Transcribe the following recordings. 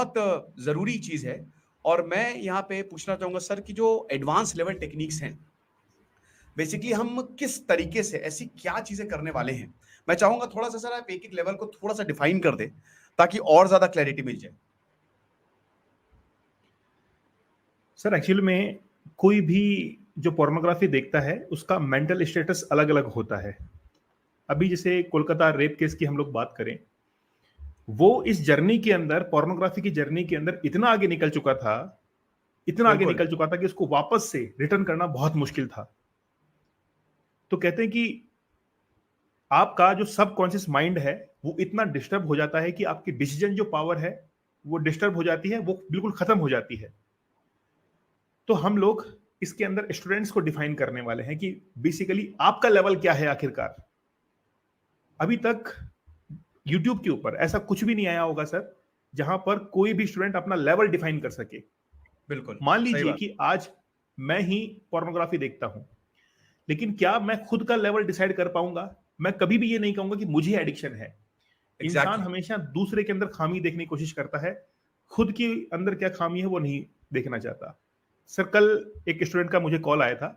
बहुत ज़रूरी चीज़ है। और मैं यहाँ पे पूछना चाहूँगा सर कि जो एडवांस लेवल टेक्निक्स हैं, बेसिकली हम किस तरीके से ऐसी क्या चीज़ें करने वाले हैं? मैं चाहूँगा थोड़ा-सा सर आप एक-एक लेवल को थोड़ा-सा डिफाइन कर दें, ताकि और ज़्यादा क्लैरिटी मिल जाए। सर एक्चुअल में कोई भी जो पोर्नोग्राफी देखता है उसका मेंटल स्टेटस अलग अलग होता है। अभी जैसे कोलकाता रेप केस की हम लोग बात करें, वो इस जर्नी के अंदर, पोर्नोग्राफी की जर्नी के अंदर इतना आगे निकल चुका था, इतना आगे बिल्कुल, निकल चुका था कि उसको वापस से रिटर्न करना बहुत मुश्किल था। तो कहते हैं कि आपका जो सबकॉन्शियस माइंड है वो इतना डिस्टर्ब हो जाता है कि आपकी डिसीजन जो पावर है वो डिस्टर्ब हो जाती है, वो बिल्कुल खत्म हो जाती है। तो हम लोग इसके अंदर स्टूडेंट्स को डिफाइन करने वाले हैं कि बेसिकली आपका लेवल क्या है आखिरकार। अभी तक यूट्यूब के ऊपर ऐसा कुछ भी नहीं आया होगा सर जहां पर कोई भी स्टूडेंट अपना लेवल डिफाइन कर सके। बिल्कुल, मान सही लीजिए बात। कि आज मैं ही पोर्नोग्राफी देखता हूं, लेकिन क्या मैं खुद का लेवल डिसाइड कर पाऊंगा? मैं कभी भी ये नहीं कहूंगा कि मुझे एडिक्शन है। इंसान एग्ज़ैक्टली, हमेशा दूसरे के अंदर खामी देखने की कोशिश करता है, खुद के अंदर क्या खामी है वो नहीं देखना चाहता। सर कल एक स्टूडेंट का मुझे कॉल आया था,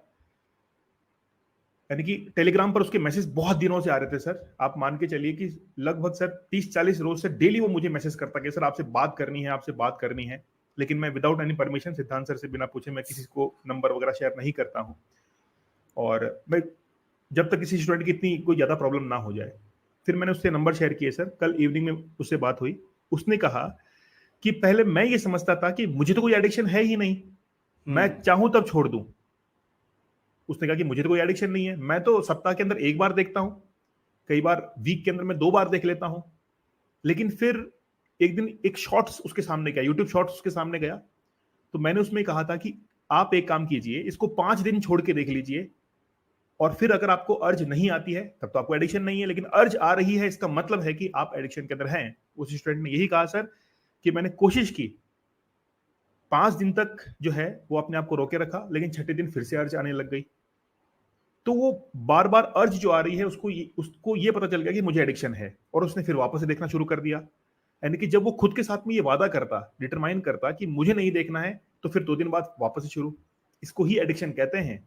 यानी कि टेलीग्राम पर उसके मैसेज बहुत दिनों से आ रहे थे सर। आप मान के चलिए कि लगभग सर 30-40 रोज से डेली वो मुझे मैसेज करता कि सर आपसे बात करनी है, आपसे बात करनी है। लेकिन मैं विदाउट एनी परमिशन सिद्धांत सर से बिना पूछे मैं किसी को नंबर वगैरह शेयर नहीं करता हूँ। और मैं जब तक किसी स्टूडेंट की इतनी कोई ज्यादा प्रॉब्लम ना हो जाए, फिर मैंने उससे नंबर शेयर किए सर। कल इवनिंग में उससे बात हुई। उसने कहा कि पहले मैं ये समझता था कि मुझे तो कोई एडिक्शन है ही नहीं, मैं हुँ, चाहूं तब छोड़ दूं। उसने कहा कि मुझे तो कोई एडिक्शन नहीं है, मैं तो सप्ताह के अंदर एक बार देखता हूं, कई बार वीक के अंदर मैं 2 बार देख लेता हूं। लेकिन फिर एक दिन एक शॉर्ट्स उसके सामने गया, यूट्यूब शॉर्ट्स उसके सामने गया। तो मैंने उसमें कहा था कि आप एक काम कीजिए, इसको 5 दिन छोड़ के देख लीजिए, और फिर अगर आपको अर्ज नहीं आती है तब तो आपको एडिक्शन नहीं है, लेकिन अर्ज आ रही है इसका मतलब है कि आप एडिक्शन के अंदर हैं। उस स्टूडेंट ने यही कहा सर कि मैंने कोशिश की, 5 दिन तक जो है वो अपने आप को रोके रखा, लेकिन छठे दिन फिर से अर्ज आने लग गई। तो वो बार बार अर्ज जो आ रही है उसको ये पता चल गया कि मुझे एडिक्शन है, और उसने फिर वापस से देखना शुरू कर दिया। यानी कि जब वो खुद के साथ में ये वादा करता, डिटरमाइन करता कि मुझे नहीं देखना है, तो फिर 2 दिन बाद वापस से शुरू। इसको ही एडिक्शन कहते हैं।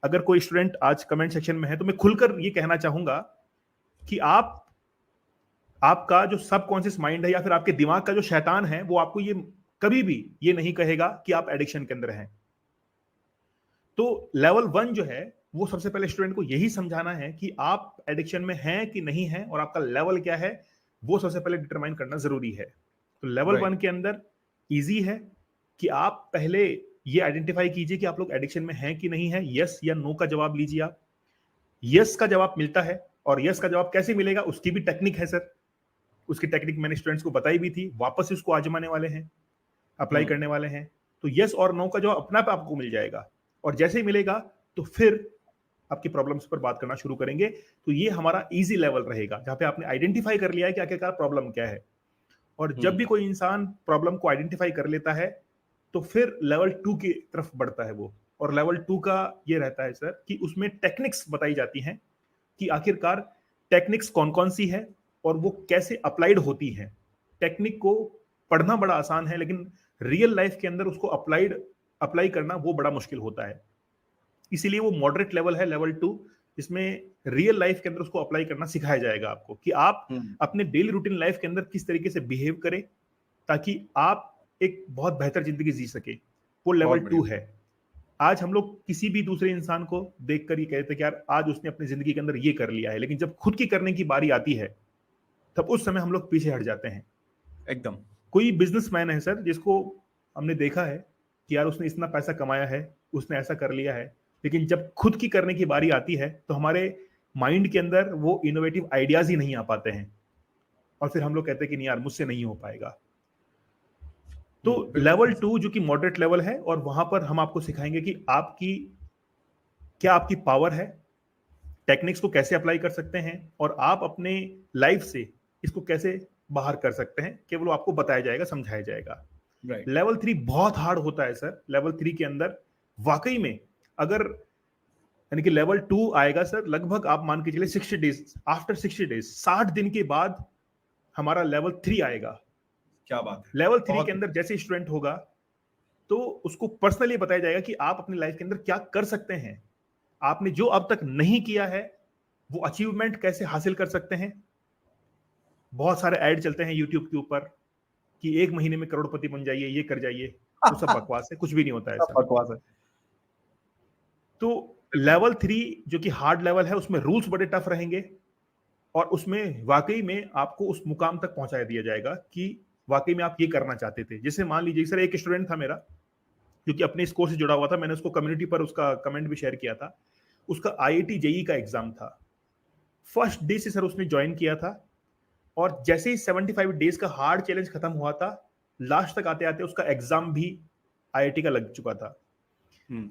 अगर कोई स्टूडेंट आज कमेंट सेक्शन में है तो मैं खुलकर ये कहना चाहूंगा कि आपका जो सबकॉन्शियस माइंड है या फिर आपके दिमाग का जो शैतान है वो आपको ये कभी भी ये नहीं कहेगा कि आप एडिक्शन के अंदर हैं। तो लेवल 1 जो है वो सबसे पहले स्टूडेंट को यही समझाना है कि आप एडिक्शन में हैं कि नहीं हैं, और आपका लेवल क्या है वो सबसे पहले डिटरमाइन करना जरूरी है। तो लेवल 1 राइट, के अंदर इजी है कि आप पहले ये आइडेंटिफाई कीजिए कि आप लोग एडिक्शन में हैं कि नहीं है। यस या नो का जवाब लीजिए आप। यस का जवाब मिलता है, और यस का जवाब कैसे मिलेगा उसकी भी टेक्निक है सर। उसकी टेक्निक मैंने स्टूडेंट्स को बताई भी थी, वापस से उसको आजमाने वाले हैं, अप्लाई हुँ, करने वाले हैं। तो यस और नो का जवाब अपने आप आपको मिल जाएगा, और जैसे ही मिलेगा तो फिर आपकी प्रॉब्लम्स पर बात करना शुरू करेंगे। तो ये हमारा इजी लेवल रहेगा जहां पे आपने आइडेंटिफाई कर लिया है कि आखिरकार प्रॉब्लम क्या है। और जब भी हुँ, कोई इंसान प्रॉब्लम को आइडेंटिफाई कर लेता है तो फिर लेवल 2 की तरफ बढ़ता है वो। और लेवल 2 का ये रहता है सर कि उसमें टेक्निक्स बताई जाती हैं कि आखिरकार टेक्निक्स कौन कौन सी है और वो कैसे अप्लाइड होती हैं। टेक्निक को पढ़ना बड़ा आसान है, लेकिन रियल लाइफ के अंदर उसको अप्लाई करना वो बड़ा मुश्किल होता है। इसीलिए वो मॉडरेट लेवल है, लेवल 2। इसमें रियल लाइफ के अंदर उसको अप्लाई करना सिखाया जाएगा आपको कि आप हुँ, अपने डेली रूटीन लाइफ के अंदर किस तरीके से बिहेव करें ताकि आप एक बहुत बेहतर जिंदगी जी सके। वो लेवल बहुत 2 बढ़िया। है। आज हम लोग किसी भी दूसरे इंसान को देखकर ये कहते हैं कि यार आज उसने अपनी जिंदगी के अंदर ये कर लिया है, लेकिन जब खुद की करने की बारी आती है तब उस समय हम लोग पीछे हट जाते हैं। एकदम, कोई बिजनेसमैन है सर जिसको हमने देखा है कि यार उसने इतना पैसा कमाया है, उसने ऐसा कर लिया है, लेकिन जब खुद की करने की बारी आती है तो हमारे माइंड के अंदर वो इनोवेटिव आइडियाज ही नहीं आ पाते हैं, और फिर हम लोग कहते हैं कि नहीं यार मुझसे नहीं हो पाएगा। तो लेवल बिल्कुल, 2 जो कि मॉडरेट लेवल है, और वहां पर हम आपको सिखाएंगे कि आपकी क्या आपकी पावर है, टेक्निक्स को कैसे अप्लाई कर सकते हैं, और आप अपने लाइफ से इसको कैसे बाहर कर सकते हैं, केवल आपको बताया जाएगा, समझाया जाएगा। राइट, लेवल 3 बहुत हार्ड होता है सर। लेवल 3 के अंदर वाकई में अगर, यानी कि लेवल 2 आएगा सर लगभग आप मान के चलिए 60 डेज, आफ्टर 60 डेज, 60 दिन के बाद हमारा लेवल 3 आएगा। क्या बात है। लेवल 3 बहुत के अंदर जैसे स्टूडेंट होगा तो उसको पर्सनली बताया जाएगा कि आप अपनी लाइफ के अंदर क्या कर सकते हैं, आपने जो अब तक नहीं किया है वो अचीवमेंट कैसे हासिल कर सकते हैं। बहुत सारे ऐड चलते हैं यूट्यूब के ऊपर कि 1 महीने में करोड़पति बन जाइए, ये कर जाइए, वो सब बकवास है, कुछ भी नहीं होता सब ऐसा। बकवास है। तो लेवल 3 जो कि हार्ड लेवल है उसमें रूल्स बड़े टफ रहेंगे और उसमें वाकई में आपको उस मुकाम तक पहुंचा दिया जाएगा कि वाकई में आप ये करना चाहते थे। जैसे मान लीजिए सर, एक स्टूडेंट था मेरा जो कि अपने इस कोर्स से जुड़ा हुआ था, मैंने उसको कम्युनिटी पर उसका कमेंट भी शेयर किया था। उसका आईआईटी जेईई का एग्जाम था, फर्स्ट डे से सर उसने ज्वाइन किया था और जैसे ही 75 डेज का हार्ड चैलेंज खत्म हुआ था, लास्ट तक आते आते उसका एग्जाम भी आईआईटी का लग चुका था।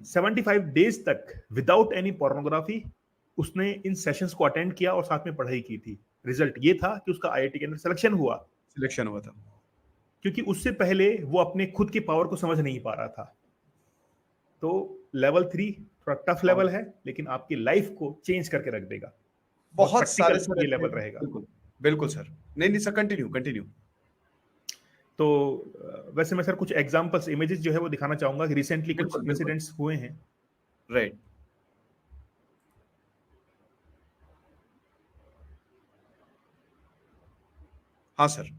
75 डेज तक विदाउट एनी पोर्नोग्राफी उसने इन सेशंस को अटेंड किया और साथ में पढ़ाई की थी। रिजल्ट ये था कि उसका आईआईटी के अंदर सिलेक्शन हुआ, सिलेक्शन हुआ था, क्योंकि उससे पहले वो अपने खुद की पावर को समझ नहीं पा रहा था। तो लेवल 3 थोड़ा टफ लेवल है, लेकिन आपकी लाइफ को चेंज करके रख देगा। बहुत सारे प्रैक्टिकल सर ये लेवल ऐसे, रहेगा। बिल्कुल बिल्कुल सर। नहीं नहीं सर, कंटिन्यू कंटिन्यू। तो वैसे मैं सर कुछ एग्जांपल्स इमेजेस जो है वो दिखाना चाहूंगा कि रिसेंटली कुछ बिल्कुल बिल्कुल, इंसिडेंट्स हुए हैं। राइट। हाँ सर।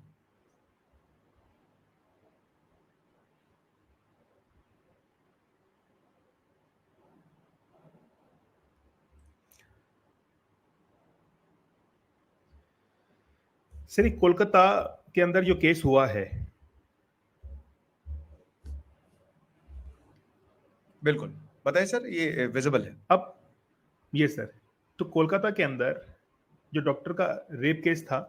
सर एक कोलकाता के अंदर जो केस हुआ है, बिल्कुल बताइए सर, ये विजिबल है। अब ये सर, तो कोलकाता के अंदर जो डॉक्टर का रेप केस था,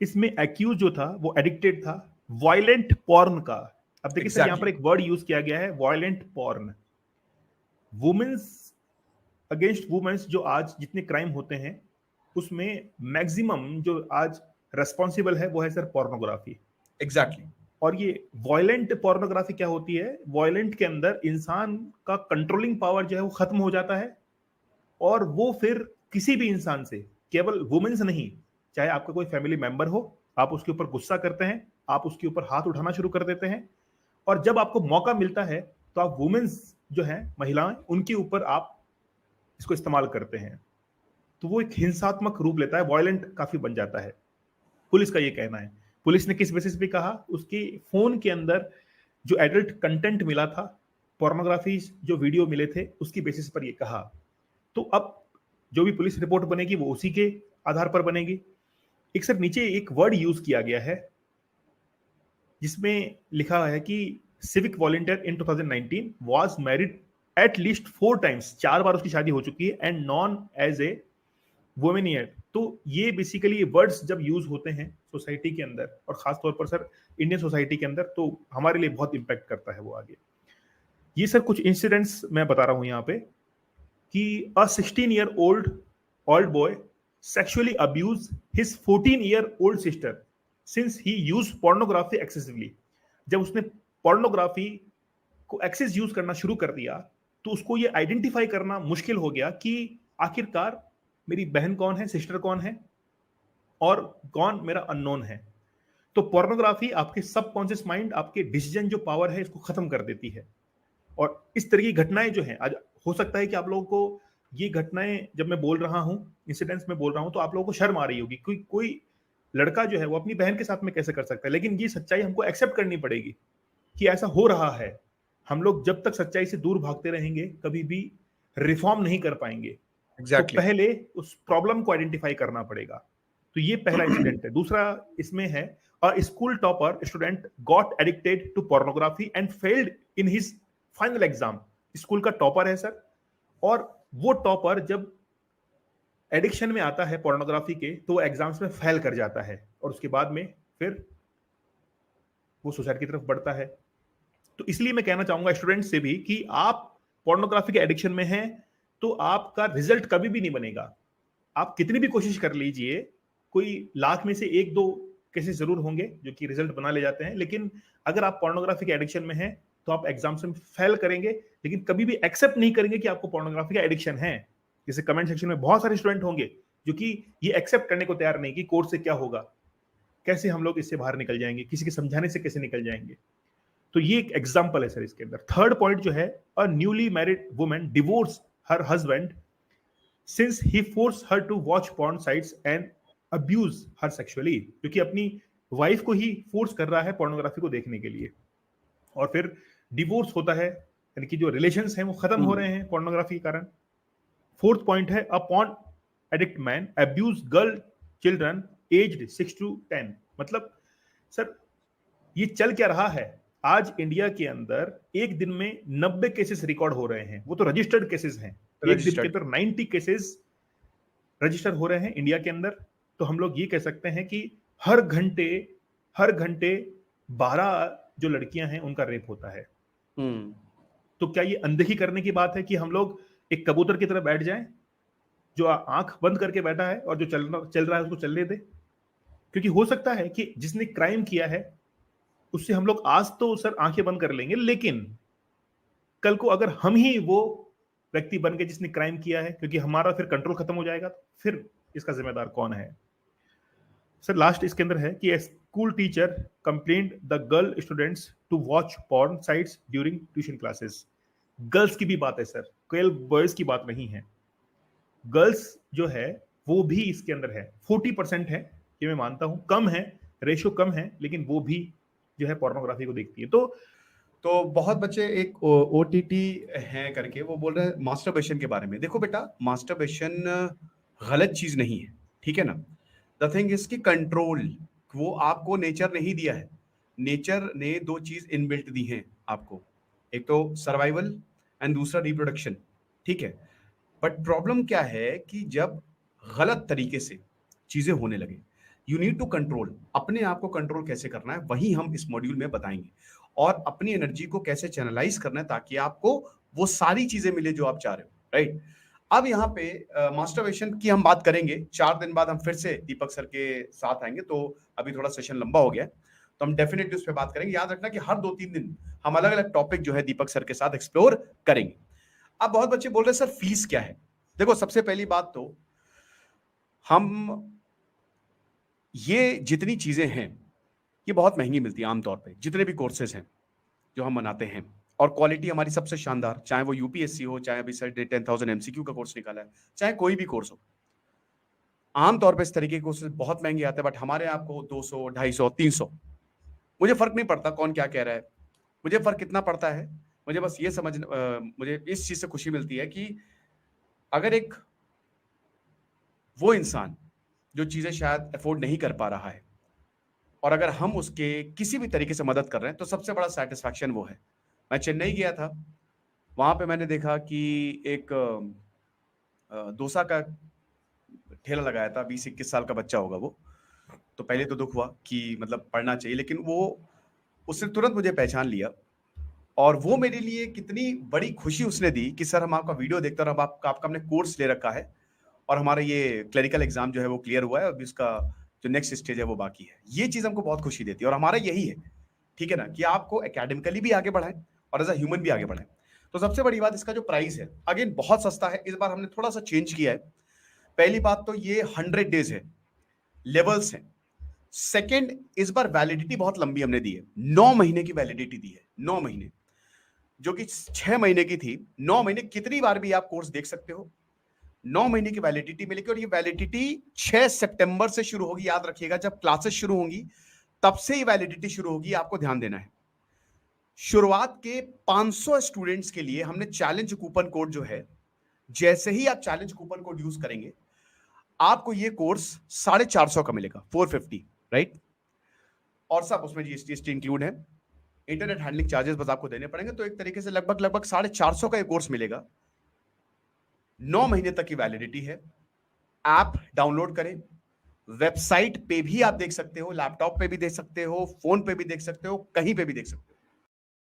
इसमें एक्यूज जो था वो एडिक्टेड था वायलेंट पॉर्न का। अब देखिए सर, यहाँ पर एग्जैक्टली। एक वर्ड यूज किया गया है, violent porn. Womens against womens जो आज जितने क्राइम होते हैं उसमें मैक्सिमम जो आज रेस्पॉन्सिबल है वो है सर पोर्नोग्राफी। एग्जैक्टली। और ये वायलेंट पोर्नोग्राफी क्या होती है, वायलेंट के अंदर इंसान का कंट्रोलिंग पावर जो है वो खत्म हो जाता है और वो फिर किसी भी इंसान से, केवल वुमेन्स नहीं, चाहे आपका कोई फैमिली मेंबर हो, आप उसके ऊपर गुस्सा करते हैं, आप उसके ऊपर हाथ उठाना शुरू कर देते हैं और जब आपको मौका मिलता है तो आप वुमेन्स जो हैं, महिलाएं, उनके ऊपर आप इसको इस्तेमाल करते हैं। तो वो एक हिंसात्मक रूप लेता है, वायलेंट काफी बन जाता है। पुलिस का ये कहना है। पुलिस ने किस बेसिस पे कहा, उसके फोन के अंदर जो एडल्ट कंटेंट मिला था, पोर्नोग्राफी जो वीडियो मिले थे, उसकी बेसिस पर ये कहा। तो अब जो भी पुलिस रिपोर्ट बनेगी वो उसी के आधार पर बनेगी। एक सर नीचे एक वर्ड यूज किया गया है जिसमें लिखा है कि civic volunteer in 2019 was married at least 4 times, 4 बार उसकी शादी हो चुकी है, एंड नॉन एज ए वुमेनियर। तो ये बेसिकली ये वर्ड्स जब यूज होते हैं सोसाइटी के अंदर और खासतौर पर सर इंडियन सोसाइटी के अंदर, तो हमारे लिए बहुत इंपैक्ट करता है वो आगे। ये सर कुछ इंसिडेंट्स मैं बता रहा हूं यहाँ पे कि a 16-year-old old boy sexually abused his 14-year-old sister since he used pornography excessively। जब उसने पोर्नोग्राफी को एक्सेस यूज करना शुरू कर दिया तो उसको ये आइडेंटिफाई करना मुश्किल हो गया कि आखिरकार मेरी बहन कौन है, सिस्टर कौन है और कौन मेरा अननोन है। तो पोर्नोग्राफी आपके सबकॉन्शियस माइंड, आपके डिसीजन जो पावर है, इसको खत्म कर देती है। और इस तरह की घटनाएं जो हैं आज, हो सकता है कि आप लोगों को ये घटनाएं जब मैं बोल रहा हूं, इंसिडेंट्स में बोल रहा हूं, तो आप लोगों को शर्म आ रही होगी। कोई लड़का जो है वो अपनी बहन के साथ में कैसे कर सकता है, लेकिन ये सच्चाई हमको एक्सेप्ट करनी पड़ेगी कि ऐसा हो रहा है। हम लोग जब तक सच्चाई से दूर भागते रहेंगे कभी भी रिफॉर्म नहीं कर पाएंगे। तो एग्जैक्टली। पहले उस प्रॉब्लम को आइडेंटिफाई करना पड़ेगा। तो ये पहला इंसिडेंट है। दूसरा इसमें है, a school topper student got addicted to pornography and failed in his final exam. School का टॉपर है सर, और वो टॉपर जब एडिक्शन में आता है पोर्नोग्राफी के तो वो एग्जाम्स में फेल कर जाता है और उसके बाद में फिर वो सुसाइड की तरफ बढ़ता है। तो इसलिए मैं कहना चाहूंगा स्टूडेंट से भी कि आप पोर्नोग्राफी के एडिक्शन में हैं तो आपका रिजल्ट कभी भी नहीं बनेगा। आप कितनी भी कोशिश कर लीजिए, कोई लाख में से 1-2 केसेस जरूर होंगे जो कि रिजल्ट बना ले जाते हैं, लेकिन अगर आप पोर्नोग्राफी के एडिक्शन में हैं तो आप एग्जाम्स में फेल करेंगे, लेकिन कभी भी एक्सेप्ट नहीं करेंगे कि आपको पोर्नोग्राफी का एडिक्शन है। जैसे कमेंट सेक्शन में बहुत सारे स्टूडेंट होंगे जो कि ये एक्सेप्ट करने को तैयार नहीं कि कोर्स से क्या होगा। कैसे हम लोग इससे बाहर निकल जाएंगे, किसी के समझाने से कैसे निकल जाएंगे। तो ये एक एग्जाम्पल है सर इसके अंदर। थर्ड पॉइंट जो है, a newly married woman divorce her husband since he force her to watch porn sites and abuse her sexually, क्योंकि अपनी वाइफ को ही फोर्स कर रहा है पोर्नोग्राफी को देखने के लिए, और फिर डिवोर्स होता है, यानी कि जो रिलेशंस हैं वो खत्म हो रहे हैं पोर्नोग्राफी के कारण। फोर्थ पॉइंट है, a porn addict man abuse girl children aged 6 to 10। मतलब सर ये चल क्या रहा है, आज इंडिया के अंदर एक दिन में 90 केसेस रिकॉर्ड हो रहे हैं, वो तो रजिस्टर्ड केसेस हैं, एक दिन के अंदर 90 केसेस रजिस्टर हो रहे हैं इंडिया के अंदर। तो हम लोग ये कह सकते हैं कि हर घंटे 12 जो लड़कियां हैं उनका रेप होता है। तो क्या ये अनदेखी करने की बात है कि हम लोग एक कबूतर की तरह बैठ जाएं, जो आंख बंद करके बैठा है और जो चल रहा है उसको चलने दे? क्योंकि हो सकता है कि जिसने क्राइम किया है उससे हम लोग आज तो सर आंखें बंद कर लेंगे, लेकिन कल को अगर हम ही वो व्यक्ति बन गए जिसने क्राइम किया है, क्योंकि हमारा फिर कंट्रोल खत्म हो जाएगा, तो फिर इसका जिम्मेदार कौन है? सर लास्ट इसके अंदर है कि a school teacher complaint the girl students to watch porn sites during tuition classes. Girls की भी बात है सर, केवल बॉयज की बात नहीं है। गर्ल्स जो है वो भी इसके अंदर है, 40% है, ये मैं मानता हूं कम है, रेशियो कम है, लेकिन वो भी जो है पोर्नोग्राफी को देखती है। तो बहुत बच्चे एक ओटीटी हैं करके वो बोल रहे हैं मास्टरबेशन के बारे में। देखो बेटा, मास्टरबेशन गलत चीज नहीं है, ठीक है ना। द थिंग इज कि कंट्रोल वो आपको नेचर नहीं दिया है। नेचर ने दो चीज इनबिल्ट दी हैं आपको, एक तो सर्वाइवल एंड दूसरा रिप्रोडक्शन, ठीक है। बट प्रॉब्लम क्या है कि जब गलत तरीके से चीजें होने लगे, यू नीड टू कंट्रोल। अपने आप को कंट्रोल कैसे करना है वही हम इस मॉड्यूल में बताएंगे, और अपनी एनर्जी को कैसे चैनलाइज करना है ताकि आपको वो सारी चीजें मिले जो आप चाह रहे हो, राइट। अब यहाँ पे मास्टरबेशन की हम बात करेंगे। 4 दिन बाद हम फिर से दीपक सर के साथ आएंगे, तो अभी थोड़ा सेशन लंबा हो गया है, तो हम डेफिनेटली उस पर बात करेंगे। याद रखना कि हर 2-3 दिन हम अलग अलग टॉपिक जो है दीपक सर के साथ एक्सप्लोर करेंगे। अब बहुत बच्चे बोल रहे हैं सर फीस क्या है। देखो, सबसे पहली बात तो हम ये जितनी चीजें हैं ये बहुत महंगी मिलती है आमतौर पे, जितने भी कोर्सेज हैं जो हम बनाते हैं, और क्वालिटी हमारी सबसे शानदार, चाहे वो यूपीएससी हो, चाहे अभी सर 10,000 एमसीक्यू का कोर्स निकाला है, चाहे कोई भी कोर्स हो। आमतौर पे इस तरीके के कोर्सेज बहुत महंगे आते हैं, बट हमारे आपको 200, 250, 300, मुझे फर्क नहीं पड़ता कौन क्या कह रहा है। मुझे फर्क कितना पड़ता है, मुझे बस ये मुझे इस चीज से खुशी मिलती है कि अगर एक वो इंसान जो चीजें शायद अफोर्ड नहीं कर पा रहा है, और अगर हम उसके किसी भी तरीके से मदद कर रहे हैं, तो सबसे बड़ा सेटिस्फैक्शन वो है। मैं चेन्नई गया था, वहां पे मैंने देखा कि एक डोसा का ठेला लगाया था, 20-21 साल का बच्चा होगा वो। तो पहले तो दुख हुआ कि मतलब पढ़ना चाहिए, लेकिन वो उसने तुरंत मुझे पहचान लिया, और वो मेरे लिए कितनी बड़ी खुशी उसने दी कि सर हम आपका वीडियो देखते हैं, और अब आपका हमने कोर्स ले रखा है, और हमारा ये क्लरिकल एग्जाम जो है वो क्लियर हुआ है, अभी उसका जो नेक्स्ट स्टेज है वो बाकी है। ये चीज हमको बहुत खुशी देती है, और हमारा यही है, ठीक है ना, कि आपको एकेडमिकली भी आगे बढ़ाएं और एज अ ह्यूमन भी आगे बढ़ाएं। तो सबसे बड़ी बात, इसका जो प्राइस है अगेन बहुत सस्ता है। इस बार हमने थोड़ा सा चेंज किया है। पहली बात तो ये 100 डेज है, लेवल्स हैं। सेकेंड, इस बार वैलिडिटी बहुत लंबी हमने दी है, 9 महीने की वैलिडिटी दी है। 9 महीने, जो कि 6 महीने की थी। 9 महीने कितनी बार भी आप कोर्स देख सकते हो, 9 महीने की वैलिडिटी मिलेगी। और ये वैलिडिटी 6 सितंबर से शुरू होगी, याद रखिएगा, जब क्लासेस शुरू होंगी तब से ही वैलिडिटी शुरू होगी, आपको ध्यान देना है। शुरुआत के 500 स्टूडेंट्स के लिए हमने चैलेंज कूपन कोड जो है, जैसे ही आप चैलेंज कूपन कोड यूज करेंगे, आपको ये कोर्स 450 का मिलेगा, 450, राइट। और सब उसमें जीएसटी इंक्लूड है, इंटरनेट हैंडलिंग चार्जेस बस आपको देने पड़ेंगे। तो एक तरीके से लगभग 450 का ये कोर्स मिलेगा। 9 महीने तक की वैलिडिटी है। ऐप डाउनलोड करें, वेबसाइट पे भी आप देख सकते हो, लैपटॉप पे भी देख सकते हो, फोन पे भी देख सकते हो, कहीं पे भी देख सकते हो।